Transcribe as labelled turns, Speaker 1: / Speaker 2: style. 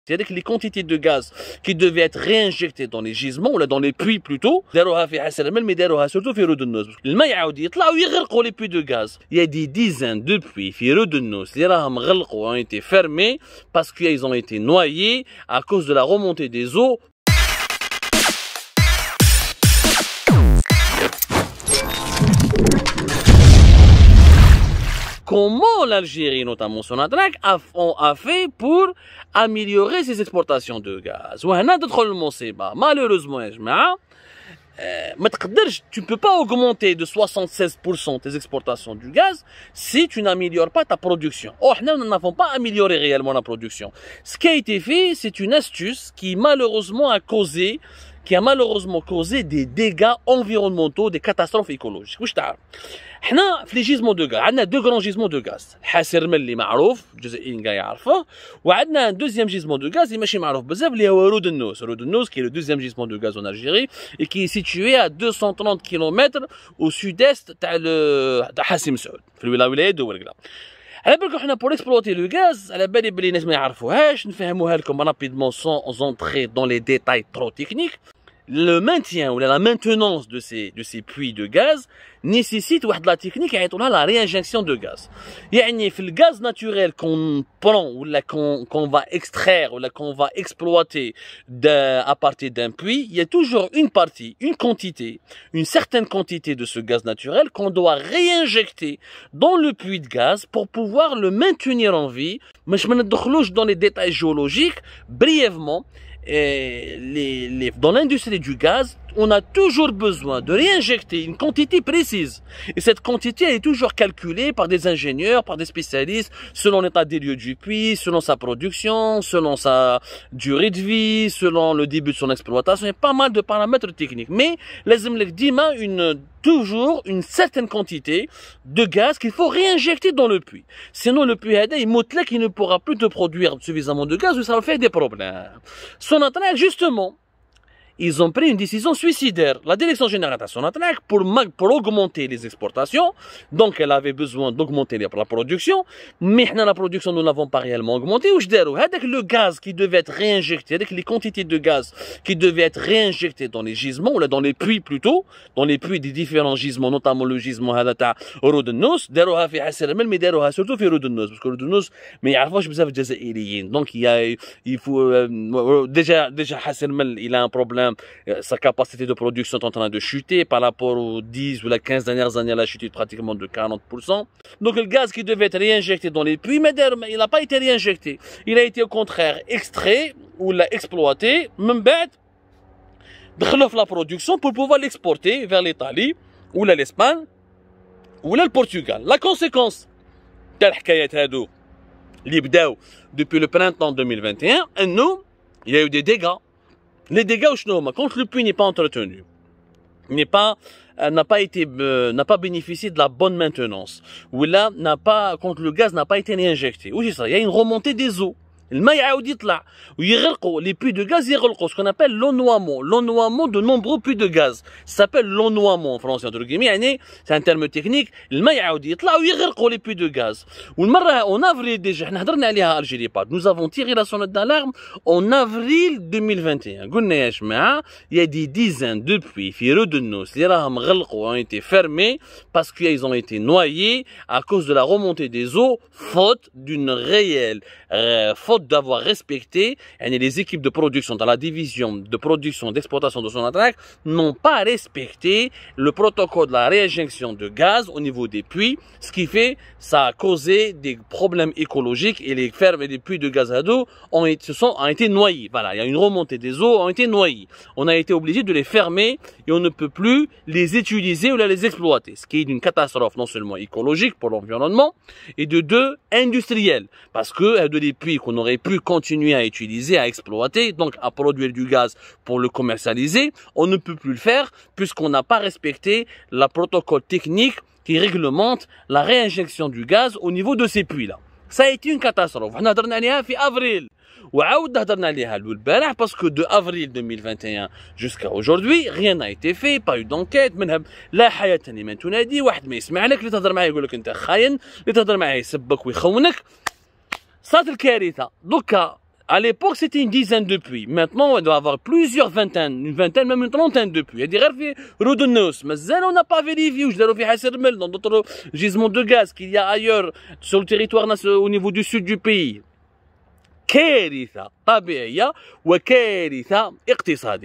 Speaker 1: c'est-à-dire que les quantités de gaz qui devaient être réinjectées dans les gisements ou là dans les puits plutôt داروها في حسن الماء mais داروها surtout في رودنوس الماء يعاود يطلع ويغرقوا les puits de gaz. Il y a des dizaines de puits في رودنوس اللي راهم غلقوا ont été fermés parce qu'ils ont été noyés à cause de la remontée des eaux. Comment l'Algérie, notamment Sonatrach, a fait pour améliorer ses exportations de gaz. Malheureusement, tu ne peux pas augmenter de 76% tes exportations du gaz si tu n'améliores pas ta production. Or, nous n'avons pas amélioré réellement la production. Ce qui a été fait, c'est une astuce qui malheureusement a causé des dégâts environnementaux, des catastrophes écologiques. حنا في لي جيزمون دو غاز عندنا دو غران جيزمون دو غاز حاسرمل اللي معروف الجزائريين كاع يعرفوه وعندنا ان دوزيام جيزمون دو غاز اللي ماشي معروف بزاف اللي هو رودنوس qui est le deuxième gisement de gaz en Algérie et qui est situé à 230 km au sud-est تاع حاسم سعود في الولايات دوله. على بالكم حنا pour exploiter le gaz على بالي بلي الناس ما يعرفوهاش نفهموها لكم rapidement sans entrer dans les détails trop techniques. Le maintien ou la maintenance de ces puits de gaz nécessite la technique la réinjection de gaz. يعني في le gaz naturel qu'on prend ou qu'on va extraire ou qu'on va exploiter à partir d'un puits, il y a toujours une certaine quantité de ce gaz naturel qu'on doit réinjecter dans le puits de gaz pour pouvoir le maintenir en vie. Mais je ne vais dans les détails géologiques brièvement. Dans l'industrie du gaz, on a toujours besoin de réinjecter une quantité précise. Et cette quantité est toujours calculée par des ingénieurs, par des spécialistes, selon l'état des lieux du puits, selon sa production, selon sa durée de vie, selon le début de son exploitation. Il y a pas mal de paramètres techniques. Mais, toujours une certaine quantité de gaz qu'il faut réinjecter dans le puits. Sinon, le puits il ne pourra plus te produire suffisamment de gaz ou ça va faire des problèmes. Sonatrach, justement, ils ont pris une décision suicidaire. La direction générale de Sonatrach, pour augmenter les exportations, donc elle avait besoin d'augmenter la production, mais la production, nous n'avons pas réellement augmenté. Avec le gaz qui devait être réinjecté, avec les quantités de gaz qui devaient être réinjectées dans les gisements, ou là dans les puits plutôt, dans les puits des différents gisements, notamment le gisement à Rodnos, داروها في حسن الماء, mais داروها surtout في Rodnos, parce que Rodnos, mais يعرفوش بزاف الجزائريين. Donc il faut déjà حسن الماء, il a un problème. Sa capacité de production est en train de chuter par rapport aux 10 ou les 15 dernières années, elle a chuté pratiquement de 40%. Donc le gaz qui devait être réinjecté dans les puits, mais il n'a pas été réinjecté. Il a été au contraire extrait ou l'a exploité, même bête, la production pour pouvoir l'exporter vers l'Italie ou l'Espagne ou le Portugal. La conséquence de l'hikayat hadou li bdaw depuis le printemps 2021, il y a eu des dégâts. Les dégâts, quand le puits n'est pas entretenu, n'a pas bénéficié de la bonne maintenance, ou là, quand le gaz n'a pas été réinjecté, il y a une remontée des eaux. الماء يعاود يطلع ويغرقوا les puits de gaz يغرقوا, ce qu'on appelle l'ennoiement de nombreux puits de gaz. Ça s'appelle l'ennoiement en français entre guillemets, يعني c'est un terme technique. الماء يعاود يطلع ويغرقوا les puits de gaz. والمره en avril déjà احنا هضرنا عليها Algérie Part, nous avons tiré la sonnette d'alarme en avril 2021. قلنا يا جماعه il y a des dizaines de puits في رودنوس اللي راهم غلقوا ont été fermés parce qu'ils ont été noyés à cause de la remontée des eaux, faute d'une réelle faute d'avoir respecté, les équipes de production dans la division de production d'exploitation de Sonatrach n'ont pas respecté le protocole de la réinjection de gaz au niveau des puits, ce qui fait ça a causé des problèmes écologiques et les fermes et les puits de gaz à eau ont été noyés. Voilà, il y a une remontée des eaux, ont été noyés. On a été obligé de les fermer et on ne peut plus les utiliser ou les exploiter, ce qui est une catastrophe non seulement écologique pour l'environnement et de deux industrielle, parce que des puits qu'on aurait pu continuer à utiliser, à exploiter, donc à produire du gaz pour le commercialiser, on ne peut plus le faire puisqu'on n'a pas respecté le protocole technique qui réglemente la réinjection du gaz au niveau de ces puits-là. Ça a été une catastrophe. On a هضرنا عليها في avril. وعاود هضرنا عليها البارح parce que de avril 2021 jusqu'à aujourd'hui rien n'a été fait, pas eu d'enquête منها لا حياة لمن تنادي, واحد ما يسمع لك, اللي تهضر معاه يقول لك انت خاين, اللي تهضر معاه يسبك ويخونك. صارت الكارثه. دوكا À l'époque, c'était une dizaine de puits. Maintenant, on doit avoir plusieurs vingtaines, une vingtaine, même une trentaine de puits. Il y a des Rodonnos, mais on n'a pas vérifié. Dans d'autres gisements de gaz qu'il y a ailleurs sur le territoire au niveau du sud du pays. كارثة طبيعية وكارثة اقتصادية.